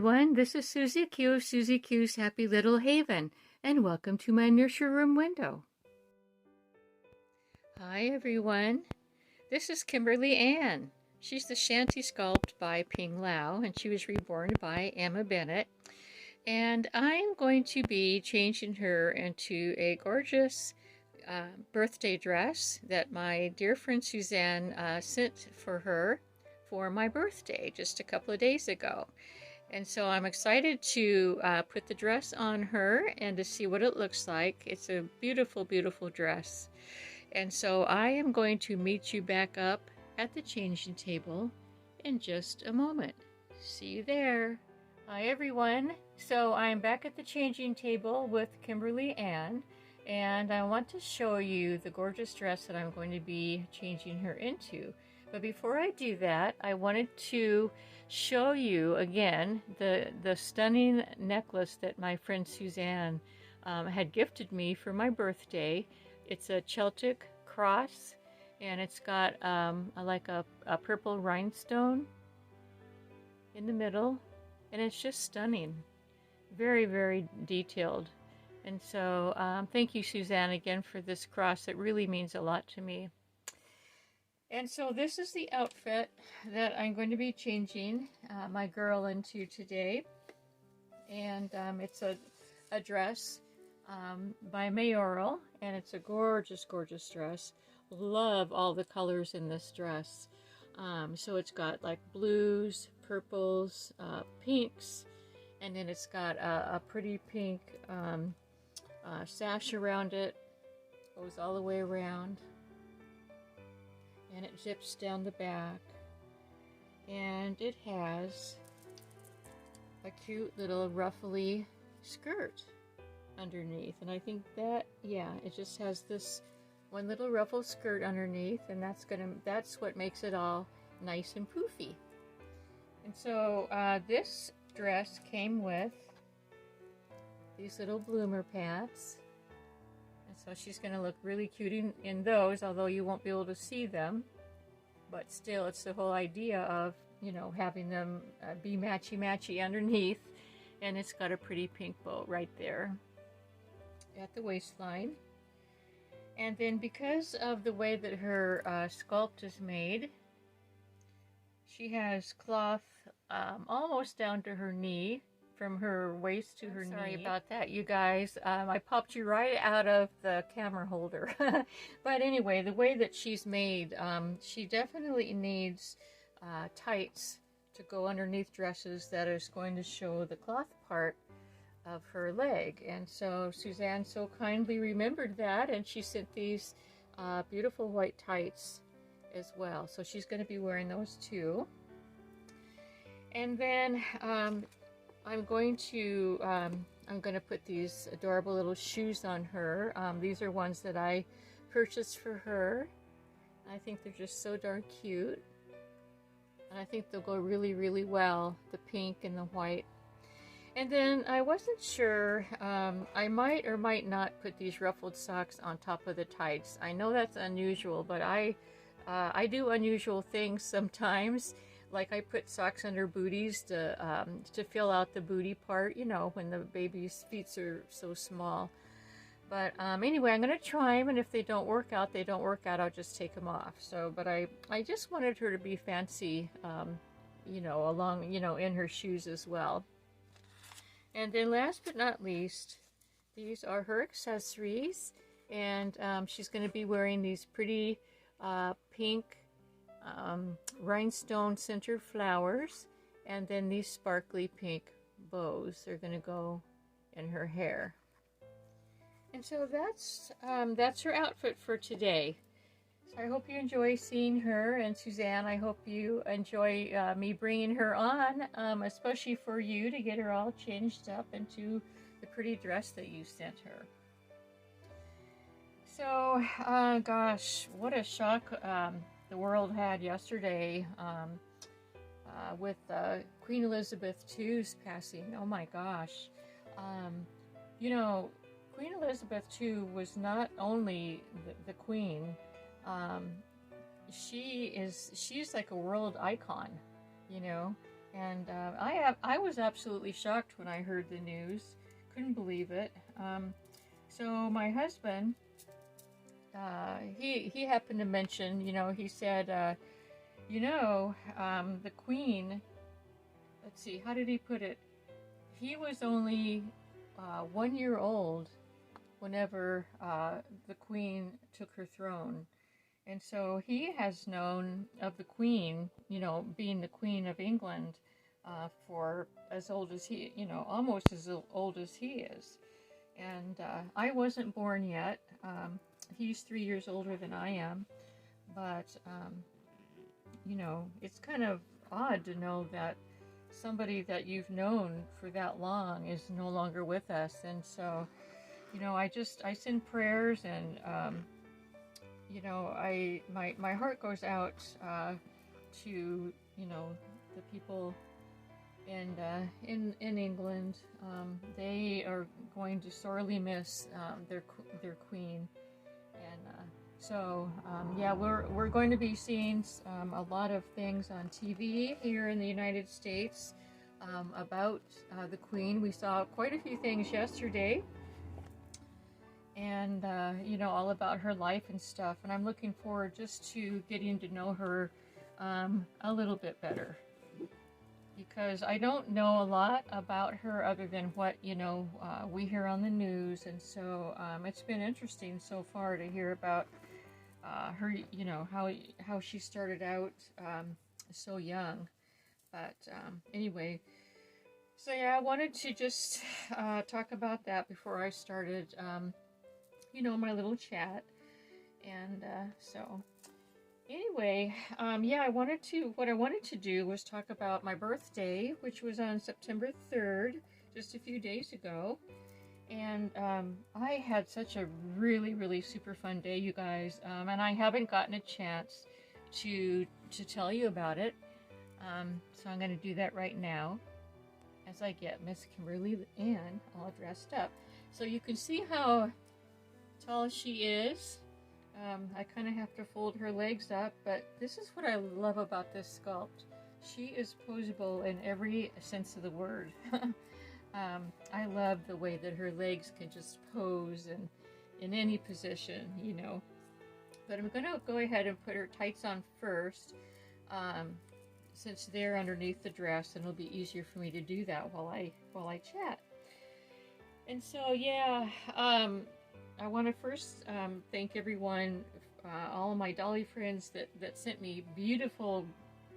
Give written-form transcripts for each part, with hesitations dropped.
everyone, this is Susie Q of Susie Q's Happy Little Haven, and welcome to my Nursery Room Window. Hi everyone, this is Kimberly Anne. She's the Shanty sculpt by Ping Lau, and she was reborn by Emma Bennett. And I'm going to be changing her into a gorgeous birthday dress that my dear friend Suzanne sent for her for my birthday just a couple of days ago. And so I'm excited to put the dress on her and to see what it looks like. It's a beautiful, beautiful dress. And so I am going to meet you back up at the changing table in just a moment. See you there. Hi everyone. So I'm back at the changing table with Kimberly Anne, and I want to show you the gorgeous dress that I'm going to be changing her into. But before I do that, I wanted to show you again the stunning necklace that my friend Suzanne had gifted me for my birthday. It's a Celtic cross, and it's got like a purple rhinestone in the middle, and it's just stunning. Very, very detailed. And so thank you, Suzanne, again for this cross. It really means a lot to me. And so this is the outfit that I'm going to be changing my girl into today. And it's a dress by Mayoral, and it's a gorgeous, gorgeous dress. Love all the colors in this dress. So it's got like blues, purples, pinks, and then it's got a pretty pink sash around it. Goes all the way around. And it zips down the back, and it has a cute little ruffly skirt underneath. And I think that, yeah, it just has this one little ruffled skirt underneath, and that's what makes it all nice and poofy. And so this dress came with these little bloomer pads. So she's going to look really cute in those, although you won't be able to see them. But still, it's the whole idea of, you know, having them be matchy-matchy underneath. And it's got a pretty pink bow right there at the waistline. And then because of the way that her sculpt is made, she has cloth almost down to her knee. From her waist to her knee. Sorry about that, you guys. I popped you right out of the camera holder. But anyway, the way that she's made, she definitely needs tights to go underneath dresses that is going to show the cloth part of her leg. And so Suzanne so kindly remembered that, and she sent these beautiful white tights as well. So she's going to be wearing those too. And then I'm going to put these adorable little shoes on her. These are ones that I purchased for her. I think they're just so darn cute. And I think they'll go really, really well, the pink and the white. And then I wasn't sure, I might or might not put these ruffled socks on top of the tights. I know that's unusual, but I do unusual things sometimes. Like I put socks under booties to fill out the booty part, you know, when the baby's feet are so small. But anyway, I'm going to try them, and if they don't work out, they don't work out. I'll just take them off. So, but I just wanted her to be fancy, you know, along, you know, in her shoes as well. And then last but not least, these are her accessories, and she's going to be wearing these pretty pink rhinestone center flowers, and then these sparkly pink bows are going to go in her hair. And so that's her outfit for today. So I hope you enjoy seeing her, and Suzanne, I hope you enjoy me bringing her on, especially for you to get her all changed up into the pretty dress that you sent her. So gosh, what a shock the world had yesterday with Queen Elizabeth II's passing. Oh my gosh. You know, Queen Elizabeth II was not only the queen, she's like a world icon, you know, And I was absolutely shocked when I heard the news. Couldn't believe it. So my husband, he happened to mention, he said, the Queen, let's see, how did he put it? He was only 1 year old whenever the Queen took her throne. And so he has known of the Queen, being the Queen of England for as old as he, almost as old as he is. And I wasn't born yet. He's 3 years older than I am. But, it's kind of odd to know that somebody that you've known for that long is no longer with us. And so, I send prayers, and my heart goes out to the people in England. They are going to sorely miss their queen, and we're going to be seeing a lot of things on TV here in the United States about the Queen. We saw quite a few things yesterday, and all about her life and stuff, and I'm looking forward just to getting to know her a little bit better, because I don't know a lot about her other than what we hear on the news. And so it's been interesting so far to hear about her, how she started out so young. But anyway, so yeah, I wanted to just talk about that before I started my little chat. And so anyway, what I wanted to do was talk about my birthday, which was on September 3rd, just a few days ago. And I had such a really, really super fun day, you guys. And I haven't gotten a chance to tell you about it. So I'm going to do that right now as I get Miss Kimberly Anne all dressed up. So you can see how tall she is. I kind of have to fold her legs up, but this is what I love about this sculpt. She is posable in every sense of the word. I love the way that her legs can just pose in any position, But I'm going to go ahead and put her tights on first, since they're underneath the dress, and it'll be easier for me to do that while I chat. And so, yeah, I want to first thank everyone, all of my Dolly friends that sent me beautiful,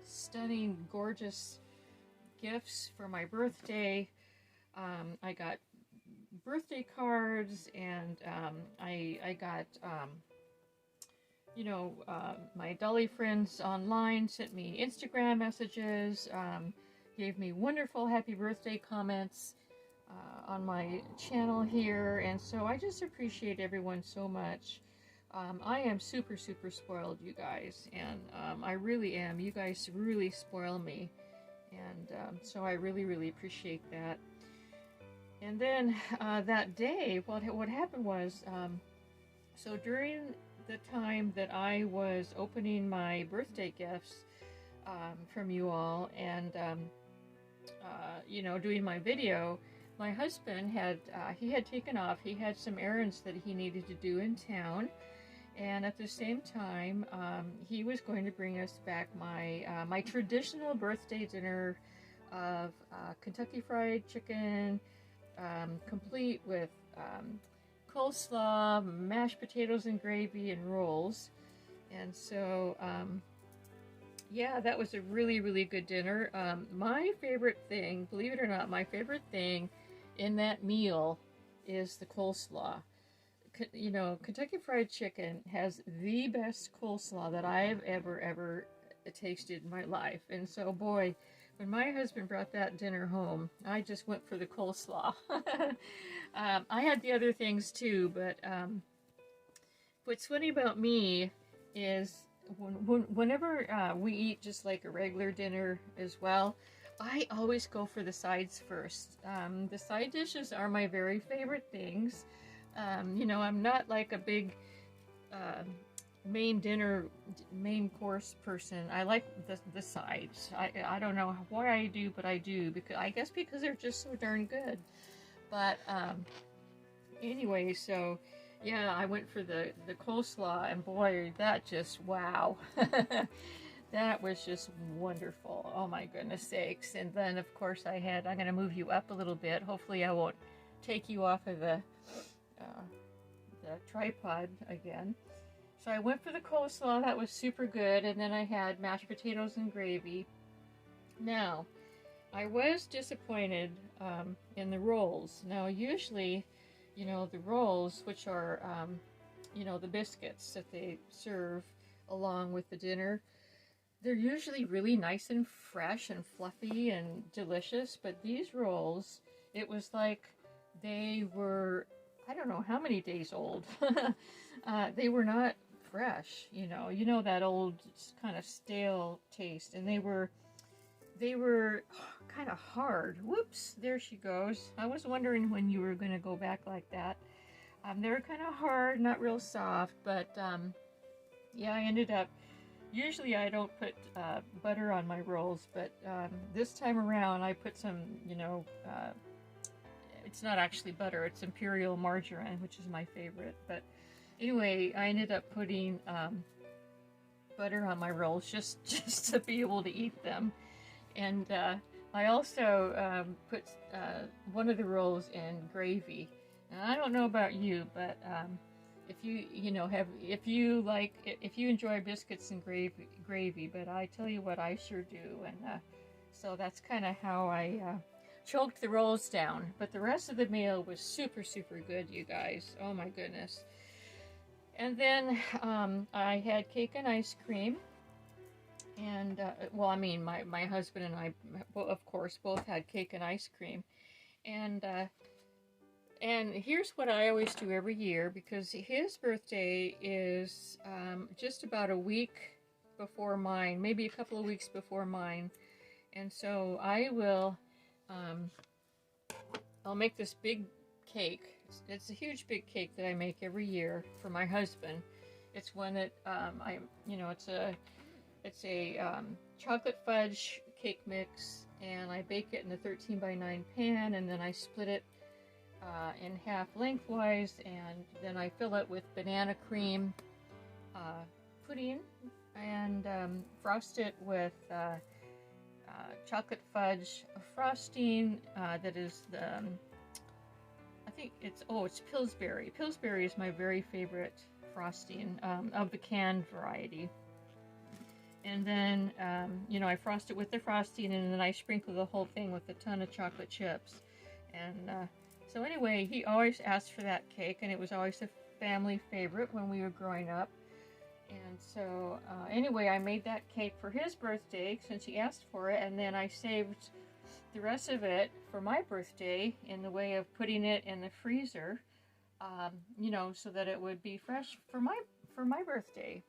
stunning, gorgeous gifts for my birthday. I got birthday cards, and I got, my Dolly friends online sent me Instagram messages, gave me wonderful happy birthday comments on my channel here, and so I just appreciate everyone so much. I am super, super spoiled, you guys, and I really am. You guys really spoil me, and so I really, really appreciate that. And then that day, what happened was, so during the time that I was opening my birthday gifts from you all, and doing my video, my husband had taken off. He had some errands that he needed to do in town, and at the same time, he was going to bring us back my traditional birthday dinner of Kentucky Fried Chicken, complete with coleslaw, mashed potatoes and gravy, and rolls. And so, yeah, that was a really, really good dinner. My favorite thing, believe it or not, my favorite thing in that meal is the coleslaw. Kentucky Fried Chicken has the best coleslaw that I've ever tasted in my life. And so, boy, when my husband brought that dinner home, I just went for the coleslaw. I had the other things too, but what's funny about me is whenever we eat just like a regular dinner as well, I always go for the sides first. The side dishes are my very favorite things. I'm not like a big main course person. I like the sides. I don't know why I do, but I do, because I guess because they're just so darn good. But anyway, so yeah, I went for the coleslaw, and boy, that just, wow. That was just wonderful. Oh my goodness sakes. And then of course I'm going to move you up a little bit. Hopefully I won't take you off of the tripod again. So I went for the coleslaw. That was super good. And then I had mashed potatoes and gravy. Now, I was disappointed in the rolls. Now, usually, you know, the rolls, which are, you know, the biscuits that they serve along with the dinner, they're usually really nice and fresh and fluffy and delicious. But these rolls, it was like they were, I don't know how many days old. They were not fresh, you know that old kind of stale taste, and they were kind of hard. Whoops, there she goes. I was wondering when you were going to go back like that. They were kind of hard, not real soft, but yeah, I ended up, usually I don't put butter on my rolls, but this time around I put some, you know, it's not actually butter, it's imperial margarine, which is my favorite. But anyway, I ended up putting butter on my rolls just to be able to eat them. And I also put one of the rolls in gravy. Now, I don't know about you, but if you enjoy biscuits and gravy, but I tell you what, I sure do. And so that's kind of how I choked the rolls down. But the rest of the meal was super, super good, you guys. Oh my goodness. And then I had cake and ice cream. And, well, I mean, my husband and I, of course, both had cake and ice cream. And here's what I always do every year, because his birthday is just about a week before mine, maybe a couple of weeks before mine. And so I will, I'll make this big cake. It's a huge big cake that I make every year for my husband. It's one that, it's a chocolate fudge cake mix, and I bake it in a 13x9 pan, and then I split it in half lengthwise, and then I fill it with banana cream pudding, and frost it with chocolate fudge frosting that is the, I think it's Pillsbury. Pillsbury is my very favorite frosting of the canned variety. And then, I frost it with the frosting, and then I sprinkle the whole thing with a ton of chocolate chips. And so anyway, he always asked for that cake, and it was always a family favorite when we were growing up. And so anyway, I made that cake for his birthday since he asked for it, and then I saved the rest of it for my birthday in the way of putting it in the freezer, so that it would be fresh for my birthday.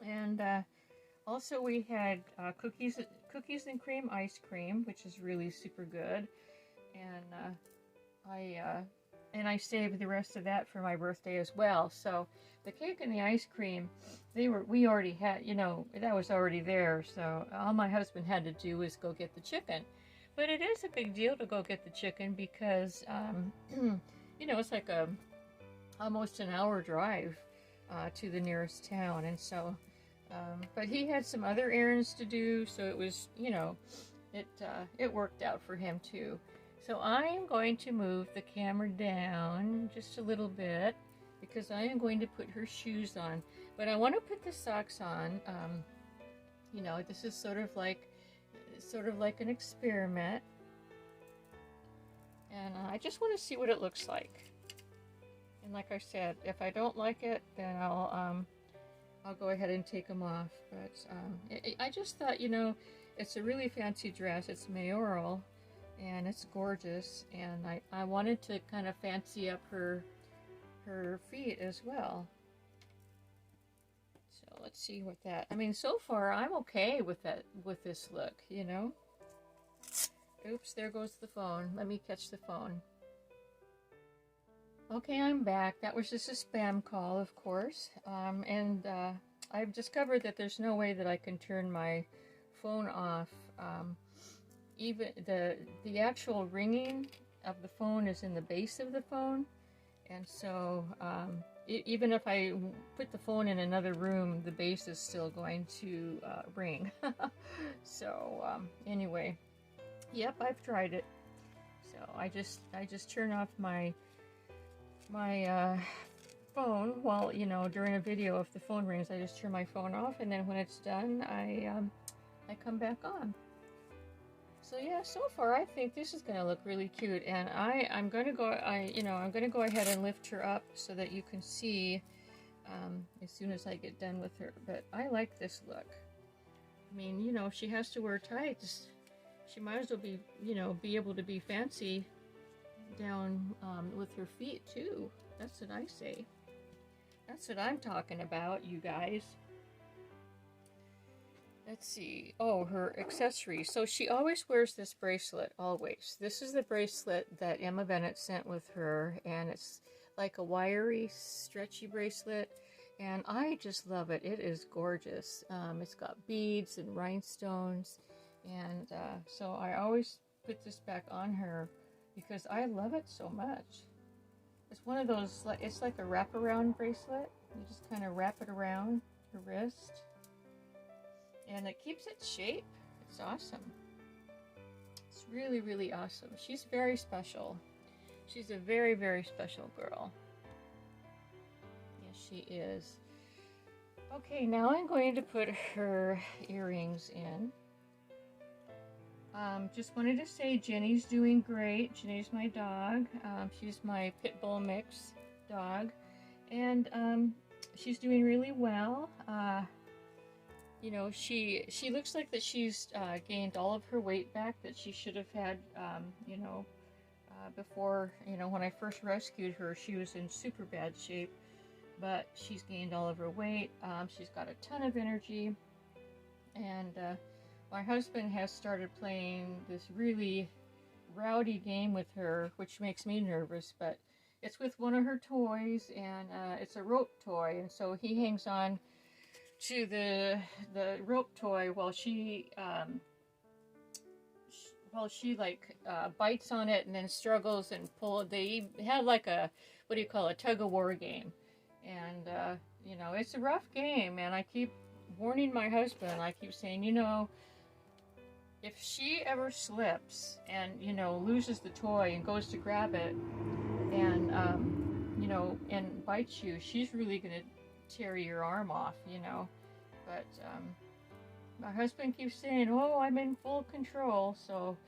And also we had cookies and cream ice cream, which is really super good. And I saved the rest of that for my birthday as well. So the cake and the ice cream, we already had, that was already there. So all my husband had to do was go get the chicken. But it is a big deal to go get the chicken because, it's like almost an hour drive to the nearest town. And so, but he had some other errands to do, so it was, it worked out for him too. So I am going to move the camera down just a little bit because I am going to put her shoes on. But I want to put the socks on. This is sort of like an experiment. And I just want to see what it looks like. And like I said, if I don't like it, then I'll go ahead and take them off. But I just thought, it's a really fancy dress. It's mayoral. And it's gorgeous, and I wanted to kind of fancy up her feet as well. So let's see what that, so far I'm okay with this look, Oops, there goes the phone. Let me catch the phone. Okay, I'm back. That was just a spam call, of course. I've discovered that there's no way that I can turn my phone off. Even the actual ringing of the phone is in the base of the phone, and so even if I put the phone in another room, the base is still going to ring. So anyway, yep, I've tried it. So I just turn off my phone while, you know, during a video. If the phone rings, I just turn my phone off, and then when it's done, I come back on. So yeah, so far I think this is going to look really cute, and I'm going to go ahead and lift her up so that you can see as soon as I get done with her. But I like this look. I mean, you know, if she has to wear tights, she might as well be, you know, be able to be fancy down with her feet too. That's what I say. That's what I'm talking about, you guys. Let's see. Oh, her accessories. So she always wears this bracelet, always. This is the bracelet that Emma Bennett sent with her, and it's like a wiry, stretchy bracelet, and I just love it. It is gorgeous. It's got beads and rhinestones, and so I always put this back on her because I love it so much. It's one of those, it's like a wraparound bracelet. You just kind of wrap it around your wrist, and it keeps its shape. It's awesome. It's really, really awesome. She's very special. She's a very, very special girl. Yes, she is. Okay, now I'm going to put her earrings in. Just wanted to say Jenny's doing great. Jenny's my dog. She's my pit bull mix dog, and she's doing really well. You know, she looks like that she's gained all of her weight back that she should have had, you know, before, you know, when I first rescued her, she was in super bad shape, but she's gained all of her weight. She's got a ton of energy, and my husband has started playing this really rowdy game with her, which makes me nervous, but it's with one of her toys, and it's a rope toy, and so he hangs on to the rope toy while she like bites on it and then struggles and pull. They had like a, what do you call, a tug-of-war game, and you know, it's a rough game, and I keep warning my husband. I keep saying, you know, if she ever slips and, you know, loses the toy and goes to grab it and you know, and bites you, she's really gonna tear your arm off, you know. But my husband keeps saying, oh, I'm in full control, so,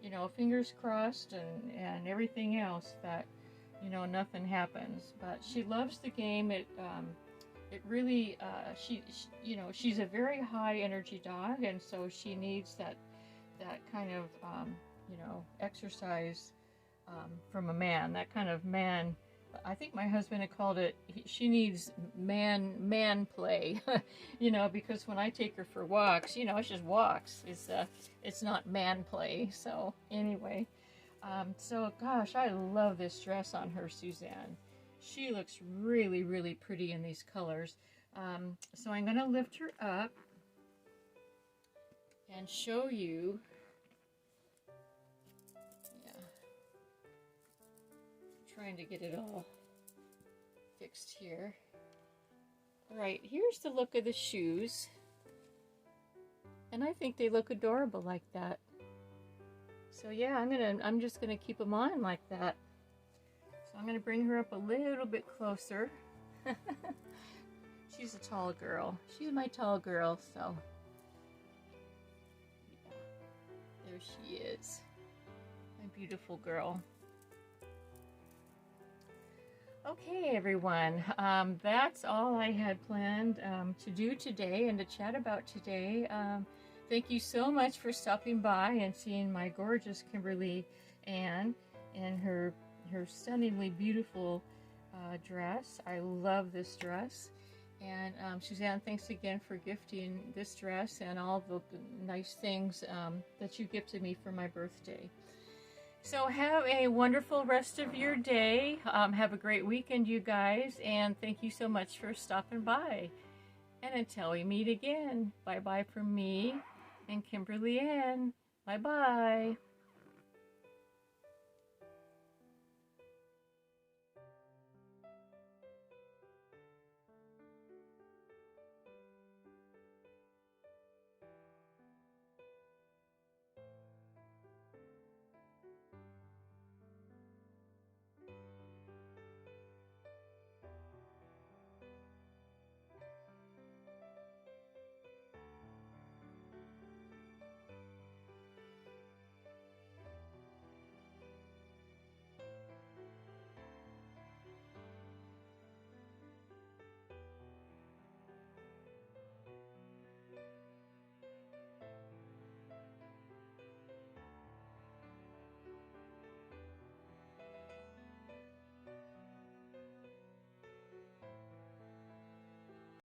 you know, fingers crossed and everything else that, you know, nothing happens. But she loves the game. It really, she you know, she's a very high energy dog, and so she needs that kind of, you know, exercise from a man, that kind of man. I think my husband had called it, she needs man play, you know, because when I take her for walks, you know, it's just walks. It's not man play. So anyway, so gosh, I love this dress on her, Suzanne. She looks really, really pretty in these colors. So I'm going to lift her up and show you. Trying to get it all fixed here. All right, here's the look of the shoes, and I think they look adorable like that. So yeah, I'm just gonna keep them on like that. So I'm gonna bring her up a little bit closer. She's a tall girl. She's my tall girl, so yeah, there she is, my beautiful girl. Okay, everyone, that's all I had planned to do today and to chat about today. Thank you so much for stopping by and seeing my gorgeous Kimberly Anne and her stunningly beautiful dress. I love this dress. And Suzanne, thanks again for gifting this dress and all the nice things that you gifted me for my birthday. So have a wonderful rest of your day. Have a great weekend, you guys, and thank you so much for stopping by. And until we meet again, bye-bye from me and Kimberly Anne. Bye-bye.